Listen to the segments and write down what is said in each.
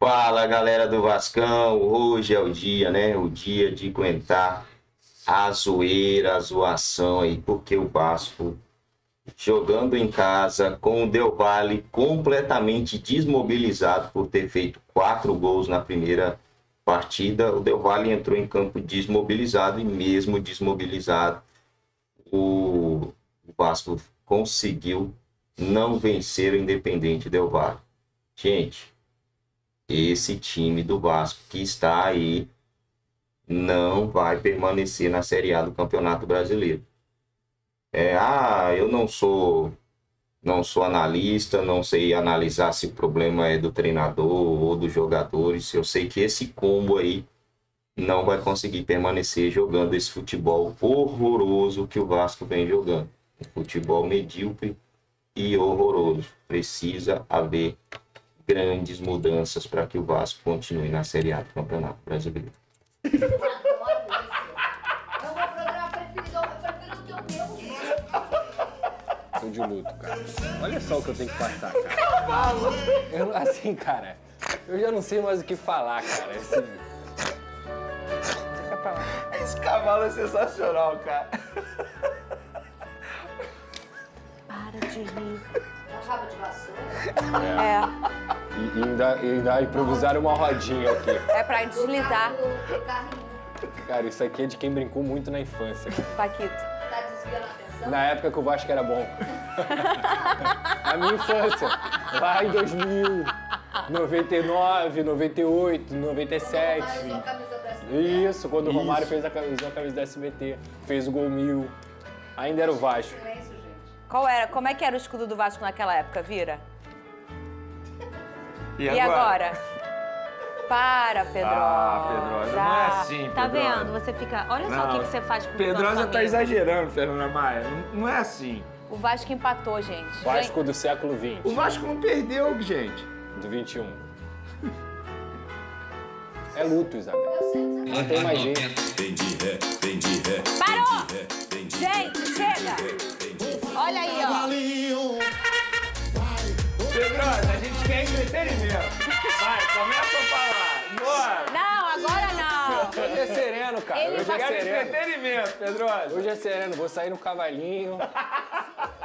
Fala, galera do Vascão. Hoje é o dia, né? O dia de aguentar a zoeira, a zoação aí, porque o Vasco jogando em casa com o Del Valle completamente desmobilizado por ter feito 4 gols na primeira partida. O Del Valle entrou em campo desmobilizado e mesmo desmobilizado, o Vasco conseguiu não vencer o Independente Del Valle. Gente, esse time do Vasco que está aí não vai permanecer na Série A do Campeonato Brasileiro. Eu não sou analista, não sei analisar se o problema é do treinador ou dos jogadores. Eu sei que esse combo aí não vai conseguir permanecer jogando esse futebol horroroso que o Vasco vem jogando. Um futebol medíocre e horroroso. Precisa haver grandes mudanças para que o Vasco continue na Série A do Campeonato Brasileiro. Tô de luto, cara. Olha só o que eu tenho que passar, cara. Assim, cara, eu já não sei mais o que falar, cara. Assim... Fica pra lá. Esse cavalo é sensacional, cara. Para de rir. Rabo de vassoura? É. E ainda improvisaram uma rodinha aqui. É pra deslizar. Cara, isso aqui é de quem brincou muito na infância. Paquito. Tá desviando a atenção? Na época que o Vasco era bom. A minha infância. Lá em 2000, 99, 98, 97. Usou a camisa do SBT? Isso, quando o Romário usou a camisa da SBT. Fez o gol 1000. Ainda era o Vasco. Silêncio, gente. Como é que era o escudo do Vasco naquela época, Vira? E agora? Para, Pedrosa. Ah, Pedrosa, não é assim, Tá Pedrosa. vendo? Você fica... Olha só o que você faz com o Pedrosa nosso tá amigo. exagerando, Fernanda Maia. Não é assim. O Vasco empatou, gente. Vasco do século XX. O Vasco não perdeu, gente. Do 21. É luto, Isabel. Não tem mais jeito. Parou! Gente, chega! Olha aí, ó. Pedrosa, a gente quer entretenimento. Vai, começa a falar. Bora. Não, agora não. Hoje é sereno, cara. Ele Hoje vai- é Quero sereno. entretenimento, Pedrosa. Hoje é sereno. Vou sair no cavalinho.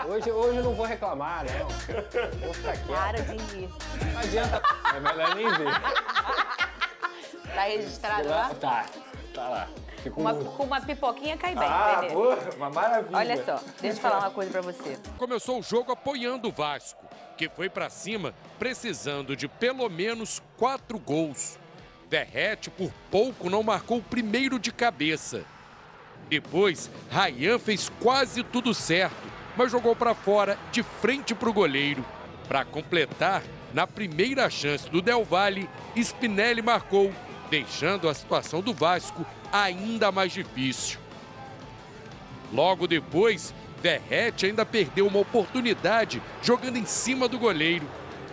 Hoje eu não vou reclamar, não. Vou ficar quieto. Para de rir. Não adianta. É melhor nem ver. Tá registrado lá? Tá lá. Fico Com uma pipoquinha cai bem, Ah, entendeu? boa, uma maravilha. Olha só, deixa eu falar uma coisa pra você. Começou o jogo apoiando o Vasco, que foi pra cima precisando de pelo menos 4 gols. Verrete por pouco não marcou o primeiro de cabeça. Depois, Rayan fez quase tudo certo, mas jogou pra fora de frente pro goleiro. Para completar, na primeira chance do Del Valle, Spinelli marcou, deixando a situação do Vasco ainda mais difícil. Logo depois, Verrete ainda perdeu uma oportunidade jogando em cima do goleiro.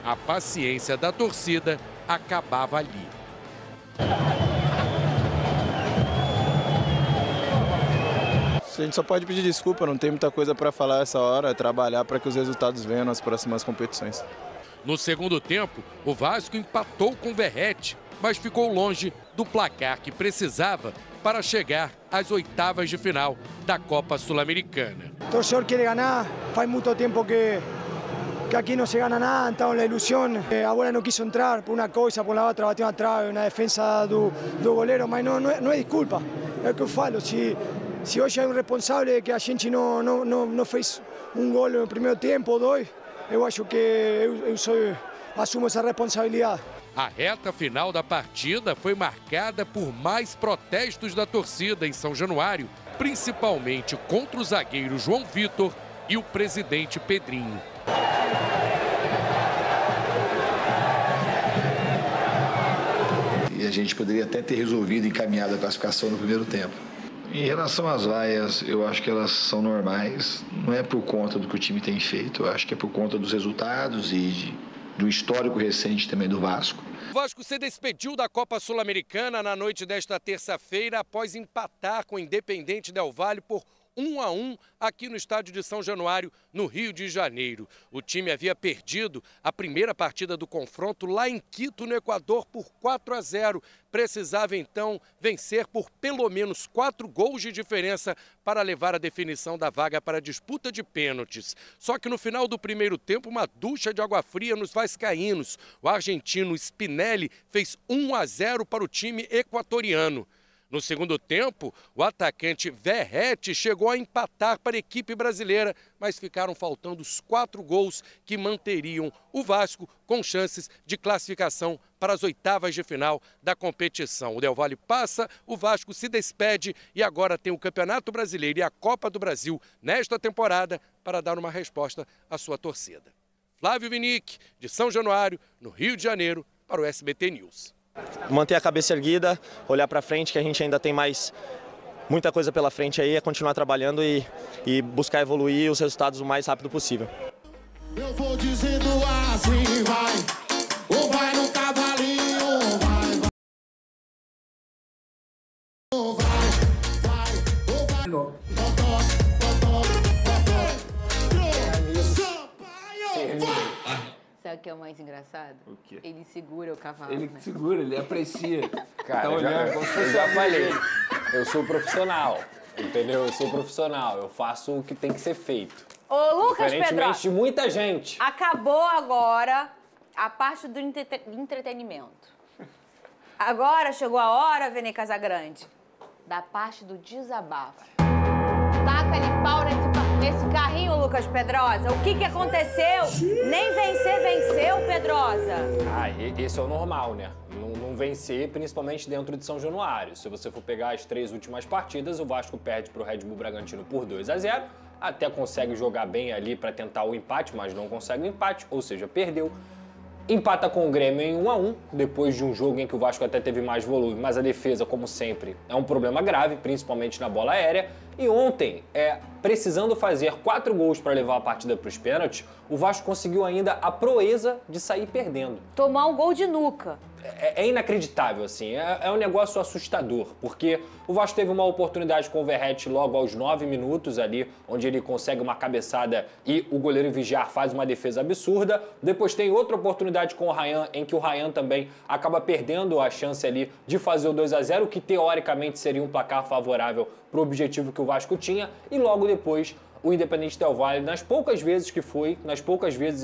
A paciência da torcida acabava ali. A gente só pode pedir desculpa, não tem muita coisa para falar essa hora, é trabalhar para que os resultados venham nas próximas competições. No segundo tempo, o Vasco empatou com Verrete, mas ficou longe do placar que precisava para chegar às oitavas de final da Copa Sul-Americana. O torcedor quer ganhar, faz muito tempo que aqui não se gana nada, estamos na ilusão. A bola não quis entrar por uma coisa, por outra, bateu na trave, na defesa do goleiro, mas não é desculpa. É o que eu falo, se hoje é um responsável que a gente não fez um gol no primeiro tempo ou 2, eu acho que eu assumo essa responsabilidade. A reta final da partida foi marcada por mais protestos da torcida em São Januário, principalmente contra o zagueiro João Vitor e o presidente Pedrinho. E a gente poderia até ter resolvido encaminhar a classificação no primeiro tempo. Em relação às vaias, eu acho que elas são normais. Não é por conta do que o time tem feito, eu acho que é por conta dos resultados e do histórico recente também do Vasco. O Vasco se despediu da Copa Sul-Americana na noite desta terça-feira após empatar com o Independente Del Valle por 1-1 aqui no estádio de São Januário, no Rio de Janeiro. O time havia perdido a primeira partida do confronto lá em Quito, no Equador, por 4-0. Precisava então vencer por pelo menos 4 gols de diferença para levar a definição da vaga para a disputa de pênaltis. Só que no final do primeiro tempo, uma ducha de água fria nos vascaínos. O argentino Spinelli fez 1-0 para o time equatoriano. No segundo tempo, o atacante Verratti chegou a empatar para a equipe brasileira, mas ficaram faltando os 4 gols que manteriam o Vasco com chances de classificação para as oitavas de final da competição. O Del Valle passa, o Vasco se despede e agora tem o Campeonato Brasileiro e a Copa do Brasil nesta temporada para dar uma resposta à sua torcida. Flávio Vinick, de São Januário, no Rio de Janeiro, para o SBT News. Manter a cabeça erguida, olhar para frente, que a gente ainda tem muita coisa pela frente aí, é continuar trabalhando e buscar evoluir os resultados o mais rápido possível. Eu vou dizendo assim, vai, ou vai no cavalinho, vai, Sabe o que é o mais engraçado? O quê? Ele segura o cavalo. Ele né? segura, ele aprecia. Cara, Tá olhando como se fosse eu já uma falei, mulher. eu sou profissional, entendeu? Eu sou profissional, eu faço o que tem que ser feito. Ô, Lucas Diferentemente Pedro, de muita gente. acabou agora a parte do entretenimento. Agora chegou a hora, Vene Casagrande, da parte do desabafo. Taca-lhe pau nesse carrinho, Lucas Pedrosa. O que aconteceu? Nem vencer, venceu, Pedrosa. Ah, esse é o normal, né? Não vencer, principalmente dentro de São Januário. Se você for pegar as 3 últimas partidas, o Vasco perde para o Red Bull Bragantino por 2-0. Até consegue jogar bem ali para tentar o empate, mas não consegue o empate, ou seja, perdeu. Empata com o Grêmio em 1-1, depois de um jogo em que o Vasco até teve mais volume, mas a defesa, como sempre, é um problema grave, principalmente na bola aérea. E ontem, precisando fazer 4 gols para levar a partida para os pênaltis, o Vasco conseguiu ainda a proeza de sair perdendo. Tomar um gol de nuca. É inacreditável, assim, é um negócio assustador, porque o Vasco teve uma oportunidade com o Verratti logo aos 9 minutos ali, onde ele consegue uma cabeçada e o goleiro Vigiar faz uma defesa absurda. Depois tem outra oportunidade com o Ryan, em que o Ryan também acaba perdendo a chance ali de fazer o 2-0, que teoricamente seria um placar favorável para o objetivo que o Vasco tinha, e logo depois o Independente Del Valle, nas poucas vezes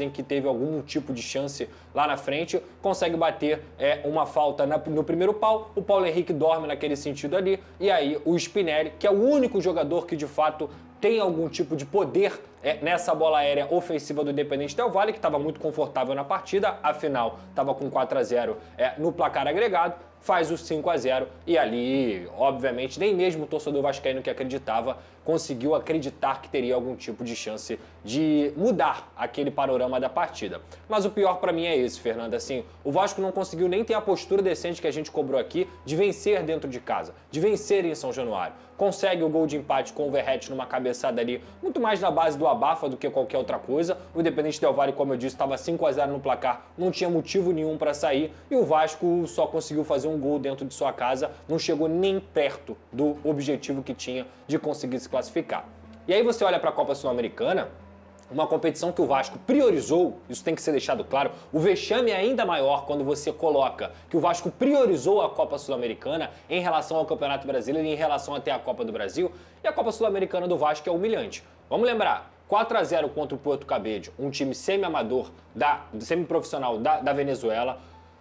em que teve algum tipo de chance lá na frente, consegue bater uma falta no primeiro pau, o Paulo Henrique dorme naquele sentido ali, e aí o Spinelli, que é o único jogador que de fato tem algum tipo de poder nessa bola aérea ofensiva do Independente Del Valle, que estava muito confortável na partida, afinal estava com 4-0 no placar agregado, faz o 5-0 e ali, obviamente, nem mesmo o torcedor vascaíno que acreditava conseguiu acreditar que teria algum tipo de chance de mudar aquele panorama da partida. Mas o pior pra mim é esse, Fernanda, assim, o Vasco não conseguiu nem ter a postura decente que a gente cobrou aqui de vencer dentro de casa, de vencer em São Januário. Consegue o gol de empate com o Verratti numa cabeçada ali, muito mais na base do abafa do que qualquer outra coisa. O Independente Del Valle, como eu disse, estava 5-0 no placar, não tinha motivo nenhum para sair, e o Vasco só conseguiu fazer um gol dentro de sua casa, não chegou nem perto do objetivo que tinha de conseguir se classificar. E aí você olha para a Copa Sul-Americana, uma competição que o Vasco priorizou, isso tem que ser deixado claro, o vexame é ainda maior quando você coloca que o Vasco priorizou a Copa Sul-Americana em relação ao Campeonato Brasileiro e em relação até a Copa do Brasil, e a Copa Sul-Americana do Vasco é humilhante. Vamos lembrar, 4-0 contra o Porto Cabedelo, um time semi-amador, semi-profissional da Venezuela,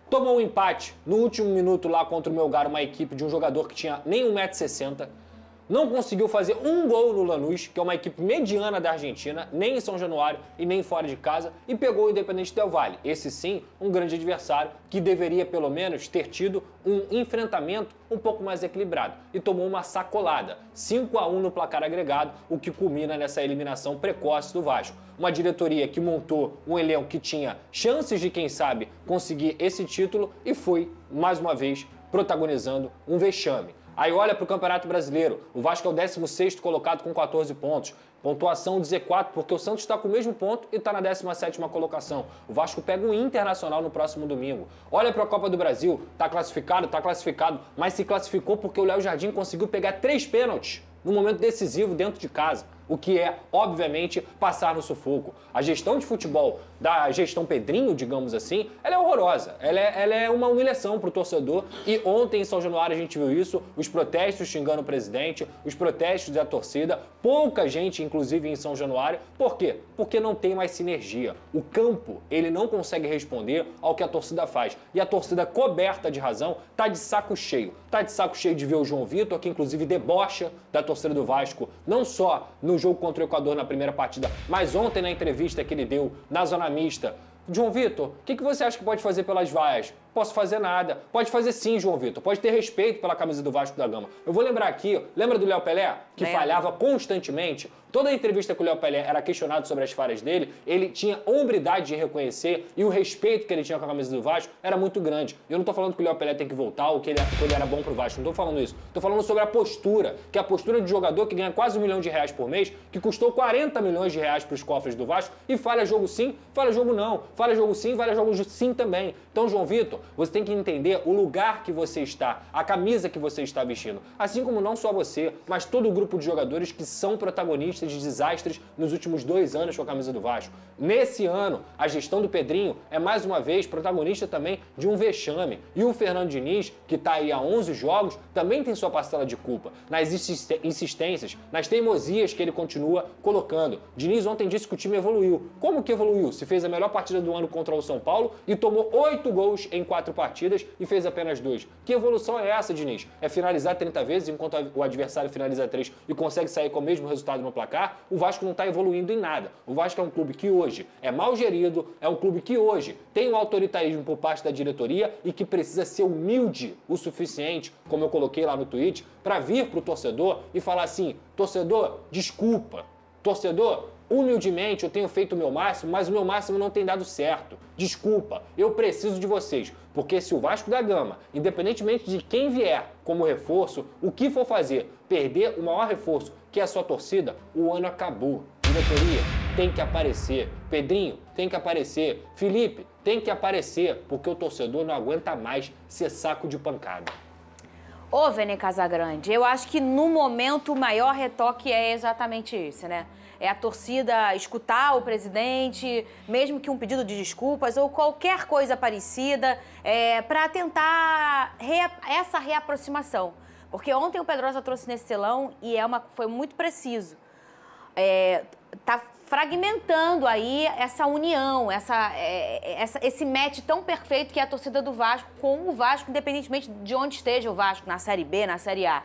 tomou um empate no último minuto lá contra o Melgar, uma equipe de um jogador que tinha nem 1,60 m, não conseguiu fazer um gol no Lanús, que é uma equipe mediana da Argentina, nem em São Januário e nem fora de casa, e pegou o Independente Del Valle. Esse sim, um grande adversário que deveria pelo menos ter tido um enfrentamento um pouco mais equilibrado. E tomou uma sacolada, 5-1 no placar agregado, o que culmina nessa eliminação precoce do Vasco. Uma diretoria que montou um elenco que tinha chances de, quem sabe, conseguir esse título e foi, mais uma vez, protagonizando um vexame. Aí olha para o Campeonato Brasileiro, o Vasco é o 16º colocado com 14 pontos, pontuação de Z4, porque o Santos está com o mesmo ponto e está na 17ª colocação. O Vasco pega o Internacional no próximo domingo. Olha para a Copa do Brasil, está classificado, mas se classificou porque o Léo Jardim conseguiu pegar 3 pênaltis num momento decisivo dentro de casa, o que é, obviamente, passar no sufoco. A gestão de futebol da gestão Pedrinho, digamos assim, ela é horrorosa. Ela é uma humilhação para o torcedor. E ontem em São Januário a gente viu isso, os protestos xingando o presidente, os protestos da torcida, pouca gente, inclusive, em São Januário. Por quê? Porque não tem mais sinergia. O campo, ele não consegue responder ao que a torcida faz. E a torcida, coberta de razão, tá de saco cheio. Tá de saco cheio de ver o João Vitor, que inclusive debocha da torcida do Vasco, não só no jogo contra o Equador na primeira partida, mas ontem na entrevista que ele deu na Zona Mista. João Vitor, o que você acha que pode fazer pelas vaias? Posso fazer nada. Pode fazer sim, João Vitor. Pode ter respeito pela camisa do Vasco da Gama. Eu vou lembrar aqui, lembra do Léo Pelé? Que falhava constantemente. Toda a entrevista que o Léo Pelé era questionado sobre as falhas dele, ele tinha hombridade de reconhecer e o respeito que ele tinha com a camisa do Vasco era muito grande. Eu não tô falando que o Léo Pelé tem que voltar ou que ele era bom pro Vasco. Não tô falando isso. Tô falando sobre a postura, que é a postura de jogador que ganha quase R$1 milhão por mês, que custou 40 milhões de reais pros cofres do Vasco e falha jogo sim, falha jogo não. Falha jogo sim, falha jogo sim também. Então, João Vitor, você tem que entender o lugar que você está, a camisa que você está vestindo. Assim como não só você, mas todo o grupo de jogadores que são protagonistas de desastres nos últimos 2 anos com a camisa do Vasco. Nesse ano, a gestão do Pedrinho é mais uma vez protagonista também de um vexame. E o Fernando Diniz, que está aí há 11 jogos, também tem sua parcela de culpa nas insistências, nas teimosias que ele continua colocando. Diniz ontem disse que o time evoluiu. Como que evoluiu? Se fez a melhor partida do ano contra o São Paulo e tomou 8 gols em 4 partidas e fez apenas 2. Que evolução é essa, Diniz? É finalizar 30 vezes enquanto o adversário finaliza 3 e consegue sair com o mesmo resultado no placar? O Vasco não está evoluindo em nada. O Vasco é um clube que hoje é mal gerido, é um clube que hoje tem um autoritarismo por parte da diretoria e que precisa ser humilde o suficiente, como eu coloquei lá no tweet, para vir para o torcedor e falar assim: torcedor, desculpa. Torcedor, humildemente eu tenho feito o meu máximo, mas o meu máximo não tem dado certo. Desculpa, eu preciso de vocês. Porque se o Vasco da Gama, independentemente de quem vier como reforço, o que for fazer, perder o maior reforço, que é a sua torcida, o ano acabou. Diretoria tem que aparecer. Pedrinho tem que aparecer. Felipe tem que aparecer, porque o torcedor não aguenta mais ser saco de pancada. Ô, Vene Casagrande, eu acho que no momento o maior retoque é exatamente esse, né? É a torcida escutar o presidente, mesmo que um pedido de desculpas ou qualquer coisa parecida, para tentar essa reaproximação. Porque ontem o Pedrosa trouxe nesse telão e foi muito preciso. Tá fragmentando aí essa união, esse match tão perfeito que é a torcida do Vasco com o Vasco, independentemente de onde esteja o Vasco, na Série B, na Série A.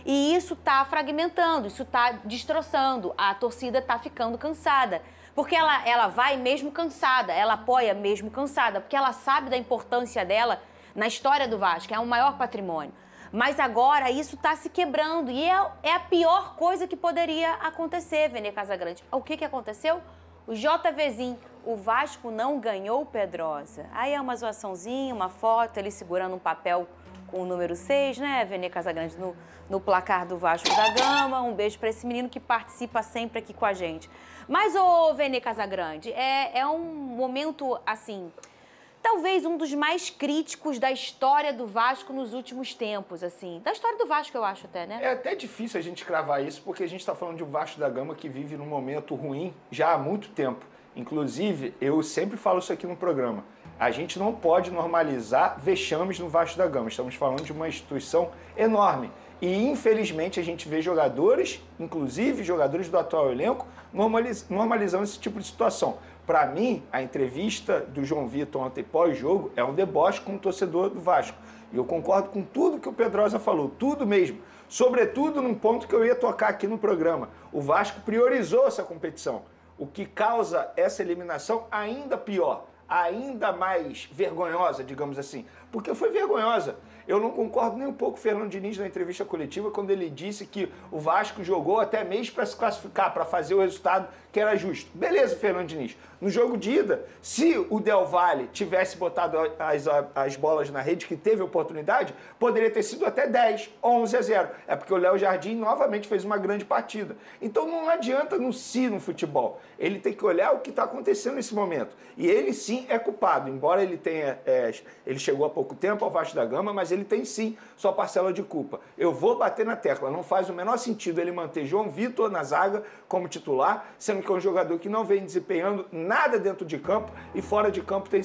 E isso tá fragmentando, isso tá destroçando, a torcida tá ficando cansada. Porque ela vai mesmo cansada, ela apoia mesmo cansada, porque ela sabe da importância dela na história do Vasco, é o maior patrimônio. Mas agora isso está se quebrando e é a pior coisa que poderia acontecer, Vene Casagrande. O que aconteceu? O JVzinho, o Vasco não ganhou o Pedrosa. Aí é uma zoaçãozinha, uma foto, ele segurando um papel com o número 6, né, Vene Casagrande, no placar do Vasco da Gama. Um beijo para esse menino que participa sempre aqui com a gente. Mas, ô Vene Casagrande, é um momento, assim, talvez um dos mais críticos da história do Vasco nos últimos tempos, assim. Da história do Vasco, eu acho até, né? É até difícil a gente cravar isso, porque a gente está falando de um Vasco da Gama que vive num momento ruim já há muito tempo. Inclusive, eu sempre falo isso aqui no programa. A gente não pode normalizar vexames no Vasco da Gama. Estamos falando de uma instituição enorme. E, infelizmente, a gente vê jogadores, inclusive jogadores do atual elenco, normalizando esse tipo de situação. Para mim, a entrevista do João Vitor ontem pós-jogo é um deboche com o torcedor do Vasco. E eu concordo com tudo que o Pedrosa falou, tudo mesmo. Sobretudo num ponto que eu ia tocar aqui no programa. O Vasco priorizou essa competição, o que causa essa eliminação ainda pior, ainda mais vergonhosa, digamos assim. Porque foi vergonhosa. Eu não concordo nem um pouco com o Fernando Diniz na entrevista coletiva quando ele disse que o Vasco jogou até mesmo para se classificar, para fazer o resultado que era justo. Beleza, Fernando Diniz. No jogo de ida, se o Del Valle tivesse botado as bolas na rede, que teve oportunidade, poderia ter sido até 10, 11-0. É porque o Léo Jardim novamente fez uma grande partida. Então não adianta no futebol. Ele tem que olhar o que está acontecendo nesse momento. E ele sim é culpado, embora ele tenha... ele chegou há pouco tempo ao Vasco da Gama, mas ele tem sim sua parcela de culpa. Eu vou bater na tecla, não faz o menor sentido ele manter João Vitor na zaga como titular, sendo que é um jogador que não vem desempenhando nada dentro de campo e fora de campo tem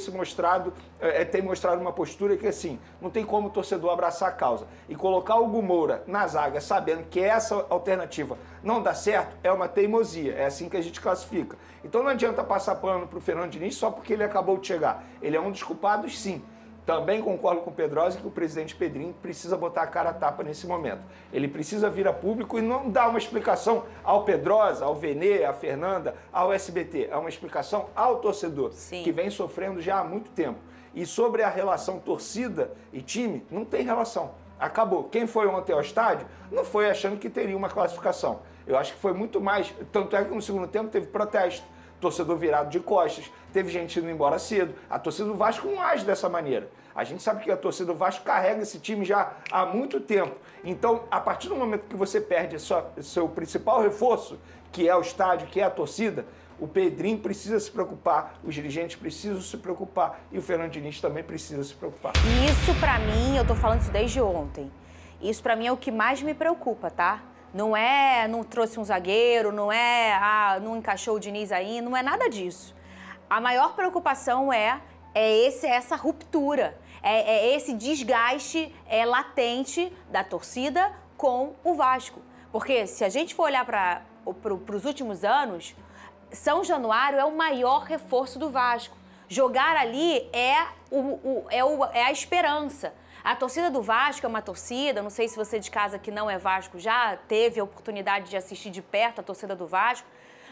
mostrado uma postura que assim, não tem como o torcedor abraçar a causa. E colocar o Hugo Moura na zaga sabendo que essa alternativa não dá certo, é uma teimosia, é assim que a gente classifica. Então não adianta passar pano para o Fernando Diniz só porque ele acabou de chegar. Ele é um dos culpados, sim. Também concordo com o Pedrosa que o presidente Pedrinho precisa botar a cara a tapa nesse momento. Ele precisa vir a público e não dar uma explicação ao Pedrosa, ao Venê, à Fernanda, ao SBT. É uma explicação ao torcedor, sim, que vem sofrendo já há muito tempo. E sobre a relação torcida e time, não tem relação. Acabou. Quem foi ontem ao estádio não foi achando que teria uma classificação. Eu acho que foi muito mais... Tanto é que no segundo tempo teve protesto, torcedor virado de costas, teve gente indo embora cedo. A torcida do Vasco não age dessa maneira. A gente sabe que a torcida do Vasco carrega esse time já há muito tempo. Então, a partir do momento que você perde seu principal reforço, que é o estádio, que é a torcida, o Pedrinho precisa se preocupar, os dirigentes precisam se preocupar e o Fernando Diniz também precisa se preocupar. Isso pra mim, eu tô falando isso desde ontem, isso pra mim é o que mais me preocupa, tá? Não trouxe um zagueiro, não não encaixou o Diniz aí, não é nada disso. A maior preocupação é essa ruptura, esse desgaste latente da torcida com o Vasco. Porque se a gente for olhar para os últimos anos, São Januário é o maior reforço do Vasco. Jogar ali é a esperança. A torcida do Vasco é uma torcida, não sei se você de casa que não é Vasco já teve a oportunidade de assistir de perto a torcida do Vasco.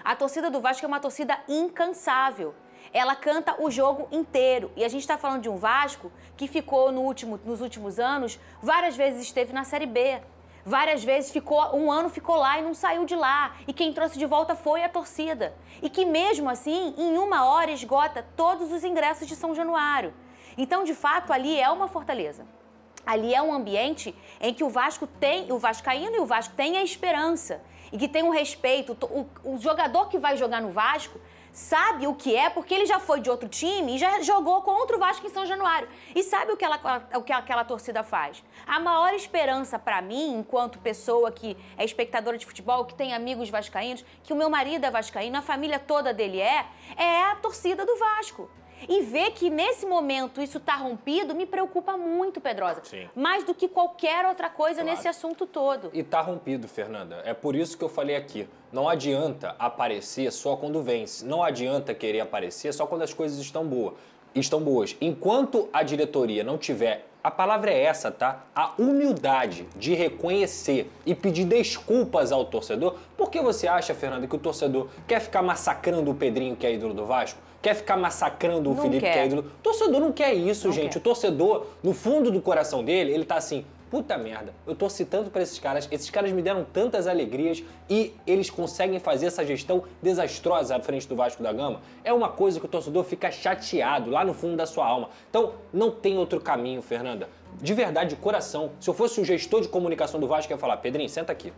A torcida do Vasco é uma torcida incansável. Ela canta o jogo inteiro. E a gente está falando de um Vasco que ficou nos últimos anos, várias vezes esteve na Série B. Várias vezes um ano ficou lá e não saiu de lá. E quem trouxe de volta foi a torcida. E que mesmo assim, em 1 hora, esgota todos os ingressos de São Januário. Então, de fato, ali é uma fortaleza. Ali é um ambiente em que o vascaíno e o Vasco tem a esperança. E que tem um respeito. O jogador que vai jogar no Vasco sabe o que é, porque ele já foi de outro time e já jogou contra o Vasco em São Januário. E sabe o que aquela torcida faz. A maior esperança para mim, enquanto pessoa que é espectadora de futebol, que tem amigos vascaínos, que o meu marido é vascaíno, a família toda dele é a torcida do Vasco. E ver que nesse momento isso está rompido me preocupa muito, Pedrosa. Sim. Mais do que qualquer outra coisa nesse assunto todo. E tá rompido, Fernanda. É por isso que eu falei aqui. Não adianta aparecer só quando vence. Não adianta querer aparecer só quando as coisas estão boas. Enquanto a diretoria não tiver, a palavra é essa, tá? A humildade de reconhecer e pedir desculpas ao torcedor. Por que você acha, Fernanda, que o torcedor quer ficar massacrando o Pedrinho, que é ídolo do Vasco? Quer ficar massacrando o Felipe, que é ídolo? O torcedor não quer isso, gente. O torcedor, no fundo do coração dele, ele tá assim... Puta merda, eu torci tanto pra esses caras me deram tantas alegrias e eles conseguem fazer essa gestão desastrosa à frente do Vasco da Gama. É uma coisa que o torcedor fica chateado lá no fundo da sua alma. Então, não tem outro caminho, Fernanda. De verdade, de coração, se eu fosse o gestor de comunicação do Vasco, eu ia falar, Pedrinho, senta aqui.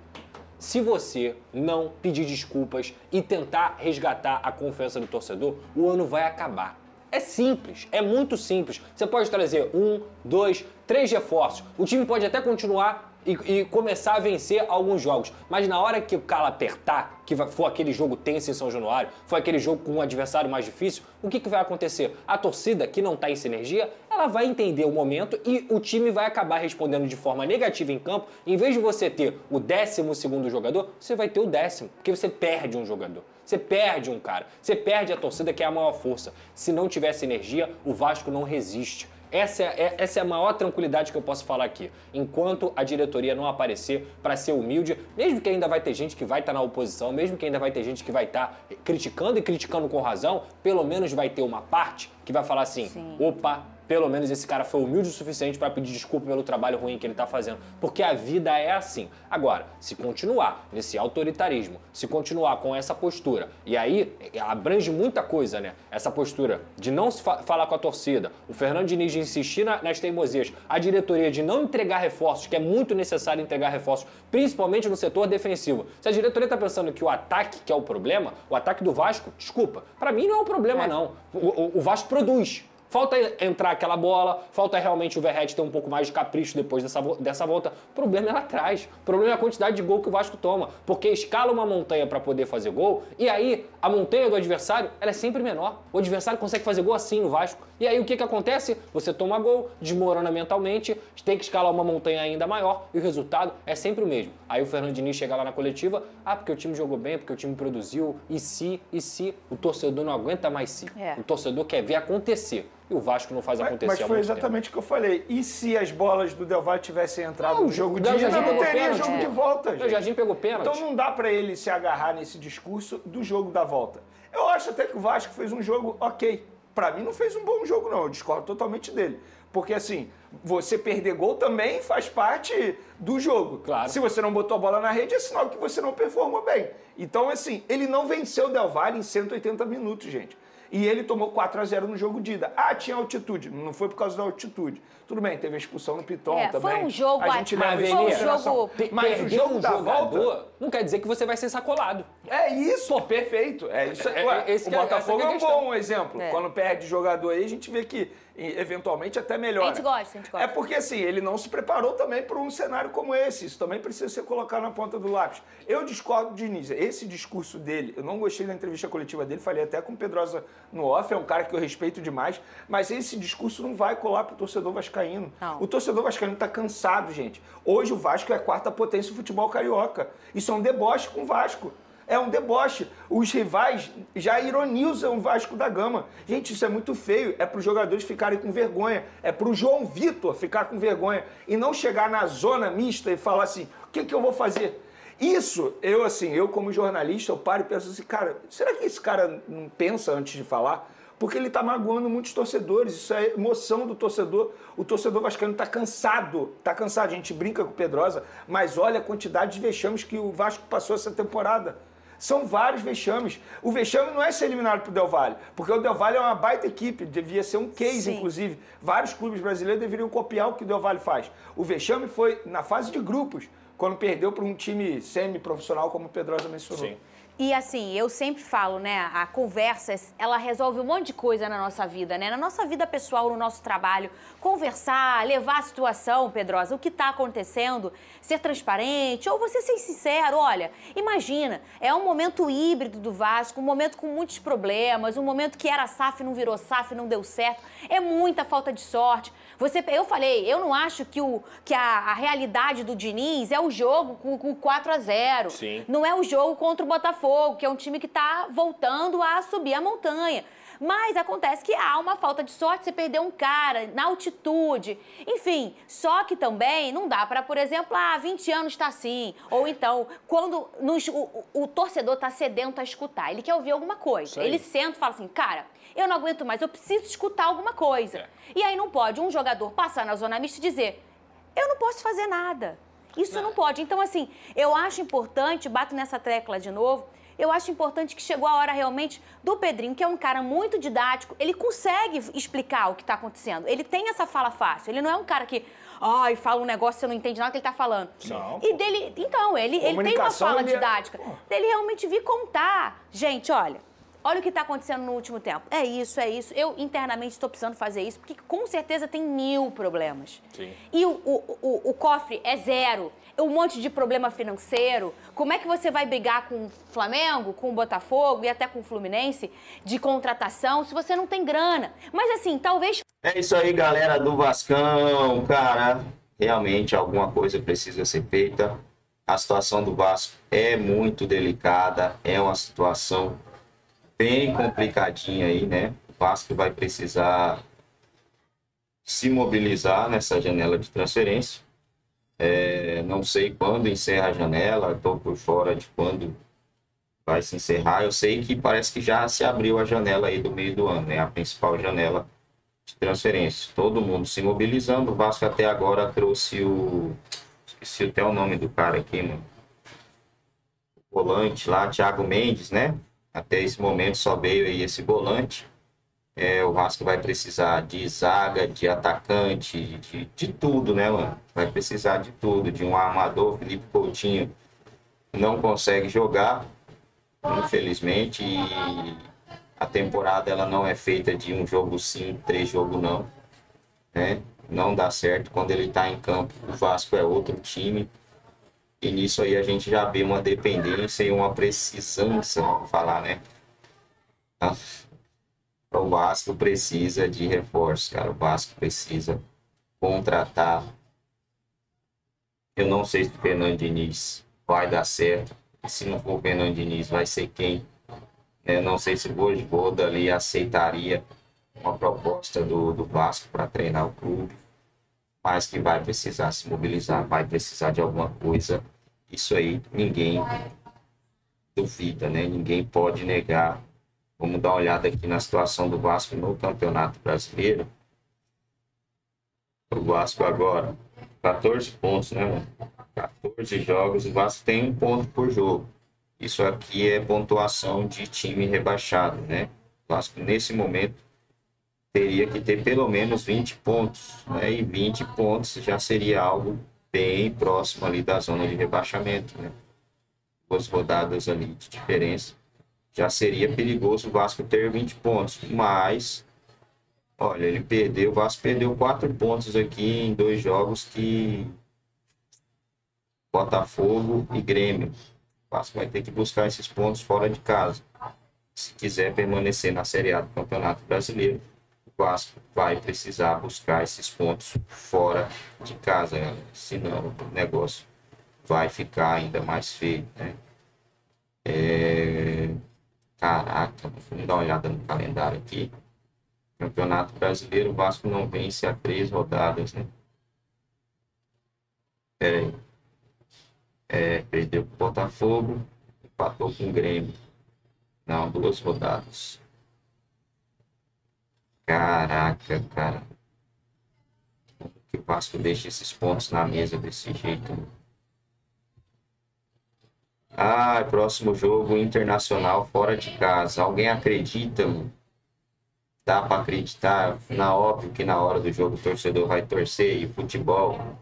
Se você não pedir desculpas e tentar resgatar a confiança do torcedor, o ano vai acabar. É simples, é muito simples. Você pode trazer 1, 2, 3 reforços. O time pode até continuar e começar a vencer alguns jogos. Mas na hora que o calo apertar, que for aquele jogo tenso em São Januário, for aquele jogo com um adversário mais difícil, o que vai acontecer? A torcida, que não está em sinergia, ela vai entender o momento e o time vai acabar respondendo de forma negativa em campo. Em vez de você ter o 12º jogador, você vai ter o 10º, porque você perde um jogador. Você perde um cara, você perde a torcida, que é a maior força. Se não tiver sinergia, o Vasco não resiste. Essa é a maior tranquilidade que eu posso falar aqui. Enquanto a diretoria não aparecer para ser humilde, mesmo que ainda vai ter gente que vai estar na oposição, mesmo que ainda vai ter gente que vai estar criticando e criticando com razão, pelo menos vai ter uma parte que vai falar assim, opa, pelo menos esse cara foi humilde o suficiente para pedir desculpa pelo trabalho ruim que ele tá fazendo. Porque a vida é assim. Agora, se continuar nesse autoritarismo, se continuar com essa postura, e aí abrange muita coisa, né? Essa postura de não se falar com a torcida, o Fernando Diniz de insistir nas teimosias, a diretoria de não entregar reforços, que é muito necessário entregar reforços, principalmente no setor defensivo. Se a diretoria tá pensando que o ataque que é o problema, o ataque do Vasco, desculpa, para mim não é um problema não. O Vasco produz. Falta entrar aquela bola, falta realmente o Verratti ter um pouco mais de capricho depois dessa volta. O problema é lá atrás. O problema é a quantidade de gol que o Vasco toma. Porque escala uma montanha para poder fazer gol, e aí a montanha do adversário ela é sempre menor. O adversário consegue fazer gol assim no Vasco. E aí o que acontece? Você toma gol, desmorona mentalmente, tem que escalar uma montanha ainda maior, e o resultado é sempre o mesmo. Aí o Fernando Diniz chega lá na coletiva, porque o time jogou bem, porque o time produziu, e se, o torcedor não aguenta mais se. O torcedor quer ver acontecer. E o Vasco não faz acontecer. Mas foi exatamente o que eu falei. E se as bolas do Del Valle tivessem entrado no jogo de ida, não teria jogo de volta, gente. O Jardim pegou pênalti. Então não dá pra ele se agarrar nesse discurso do jogo da volta. Eu acho até que o Vasco fez um jogo ok. Pra mim não fez um bom jogo, não. Eu discordo totalmente dele. Porque, assim, você perder gol também faz parte do jogo. Claro. Se você não botou a bola na rede, é sinal que você não performou bem. Então, assim, ele não venceu o Del Valle em 180 minutos, gente. E ele tomou 4-0 no jogo de ida. Tinha altitude. Não foi por causa da altitude. Tudo bem, teve a expulsão no Piton também. Foi um jogo... A gente leva isso em consideração. Mas o jogo da volta... Não quer dizer que você vai ser sacolado. É isso, perfeito. É isso. O Botafogo é um bom exemplo. Quando perde jogador aí, a gente vê que eventualmente até melhora. A gente gosta. É porque assim, ele não se preparou também para um cenário como esse. Isso também precisa ser colocado na ponta do lápis. Eu discordo do Diniz. Esse discurso dele, eu não gostei da entrevista coletiva dele, falei até com o Pedrosa no off, é um cara que eu respeito demais, mas esse discurso não vai colar pro torcedor vascaíno. Não. O torcedor vascaíno tá cansado, gente. Hoje o Vasco é a quarta potência do futebol carioca. Isso é um deboche com o Vasco. É um deboche. Os rivais já ironizam o Vasco da Gama. Gente, isso é muito feio. É para os jogadores ficarem com vergonha. É para o João Vitor ficar com vergonha. E não chegar na zona mista e falar assim, o que eu vou fazer? Isso, eu como jornalista, eu paro e penso assim, cara, será que esse cara não pensa antes de falar? Porque ele está magoando muitos torcedores, isso é emoção do torcedor. O torcedor vascaíno está cansado, a gente brinca com o Pedrosa, mas olha a quantidade de vexames que o Vasco passou essa temporada. São vários vexames. O vexame não é ser eliminado pro Del Valle, porque o Del Valle é uma baita equipe, devia ser um case, inclusive. Vários clubes brasileiros deveriam copiar o que o Del Valle faz. O vexame foi na fase de grupos, quando perdeu para um time semi-profissional, como o Pedrosa mencionou. Sim. E assim, eu sempre falo, né, a conversa, ela resolve um monte de coisa na nossa vida, né? Na nossa vida pessoal, no nosso trabalho. Conversar, levar a situação, Pedrosa, o que está acontecendo, ser transparente, ou você ser sincero. Olha, imagina, é um momento híbrido do Vasco, um momento com muitos problemas, um momento que era SAF, não virou SAF, não deu certo. É muita falta de sorte. Eu falei, eu não acho que a realidade do Diniz é o jogo com 4-0. Sim. Não é o jogo contra o Botafogo, que é um time que está voltando a subir a montanha. Mas acontece que há uma falta de sorte, você perdeu um cara na altitude. Enfim, só que também não dá para, por exemplo, 20 anos está assim. Ou então, quando o torcedor está sedento a escutar, ele quer ouvir alguma coisa. Ele senta e fala assim, cara, eu não aguento mais, eu preciso escutar alguma coisa. E aí não pode um jogador passar na zona mista e dizer, eu não posso fazer nada. Isso não pode. Então, assim, eu acho importante, bato nessa tecla de novo, eu acho importante que chegou a hora realmente do Pedrinho, que é um cara muito didático, ele consegue explicar o que está acontecendo. Ele tem essa fala fácil, ele não é um cara que fala um negócio e você não entende nada que ele está falando. Não. E dele, então, ele tem uma fala didática. Dele realmente vir contar. Gente, olha o que está acontecendo no último tempo. É isso. Eu internamente estou precisando fazer isso, porque com certeza tem 1000 problemas. Sim. E o cofre é 0. Um monte de problema financeiro. Como é que você vai brigar com o Flamengo, com o Botafogo e até com o Fluminense de contratação se você não tem grana? Mas assim, talvez... É isso aí, galera do Vascão, cara. Realmente alguma coisa precisa ser feita. A situação do Vasco é muito delicada. É uma situação bem complicadinha aí, né? O Vasco vai precisar se mobilizar nessa janela de transferência. Não sei quando encerra a janela, estou por fora de quando vai se encerrar. Eu sei que parece que já se abriu a janela aí do meio do ano, né? A principal janela de transferências. Todo mundo se mobilizando. O Vasco até agora trouxe esqueci até o nome do cara aqui, mano. O volante lá, Thiago Mendes, né? Até esse momento só veio aí esse volante. O Vasco vai precisar de zaga, de atacante, de tudo, né, mano? Vai precisar de tudo. De um armador, Felipe Coutinho não consegue jogar, infelizmente, e a temporada ela não é feita de um jogo sim, 3 jogos não, né? Não dá certo. Quando ele tá em campo, o Vasco é outro time, e nisso aí a gente já vê uma dependência e uma precisância, vamos falar, né? O Vasco precisa de reforço, cara. O Vasco precisa contratar. Eu não sei se o Fernando Diniz vai dar certo. E se não for o Fernando Diniz, vai ser quem? Eu não sei se o Vojvoda ali aceitaria uma proposta do Vasco para treinar o clube. Mas que vai precisar se mobilizar, vai precisar de alguma coisa. Isso aí ninguém duvida, né? Ninguém pode negar. Vamos dar uma olhada aqui na situação do Vasco no Campeonato Brasileiro. O Vasco agora, 14 pontos, né, mano? 14 jogos, o Vasco tem 1 ponto por jogo. Isso aqui é pontuação de time rebaixado, né? O Vasco, nesse momento, teria que ter pelo menos 20 pontos, né? E 20 pontos já seria algo bem próximo ali da zona de rebaixamento, né? 2 rodadas ali de diferença. Já seria perigoso o Vasco ter 20 pontos, mas, olha, o Vasco perdeu 4 pontos aqui em 2 jogos que Botafogo e Grêmio. O Vasco vai ter que buscar esses pontos fora de casa. Se quiser permanecer na Série A do Campeonato Brasileiro, o Vasco vai precisar buscar esses pontos fora de casa, né? Senão o negócio vai ficar ainda mais feio, né? Caraca, vamos dar uma olhada no calendário aqui. Campeonato Brasileiro, o Vasco não vence há 3 rodadas, né? Pera aí. Perdeu com o Botafogo, empatou com o Grêmio. Não, 2 rodadas. Caraca, cara. Como que o Vasco deixa esses pontos na mesa desse jeito? Próximo jogo, Internacional fora de casa. Alguém acredita, mano? Dá para acreditar? Óbvio que na hora do jogo o torcedor vai torcer, e o futebol,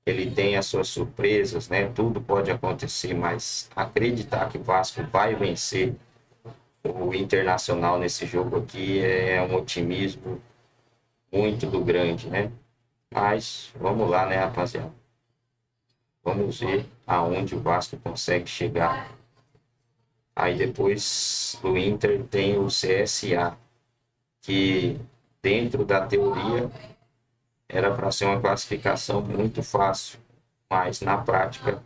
ele tem as suas surpresas, né? Tudo pode acontecer, mas acreditar que o Vasco vai vencer o Internacional nesse jogo aqui é um otimismo muito do grande, né? Mas vamos lá, né, rapaziada? Vamos ver aonde o Vasco consegue chegar. Aí depois do Inter tem o CSA, que dentro da teoria era para ser uma classificação muito fácil, mas na prática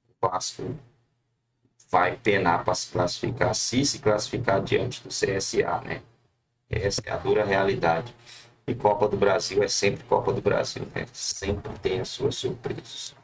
o Vasco vai penar para se classificar, se classificar diante do CSA, né? Essa é a dura realidade. E Copa do Brasil é sempre Copa do Brasil, né? Sempre tem as suas surpresas.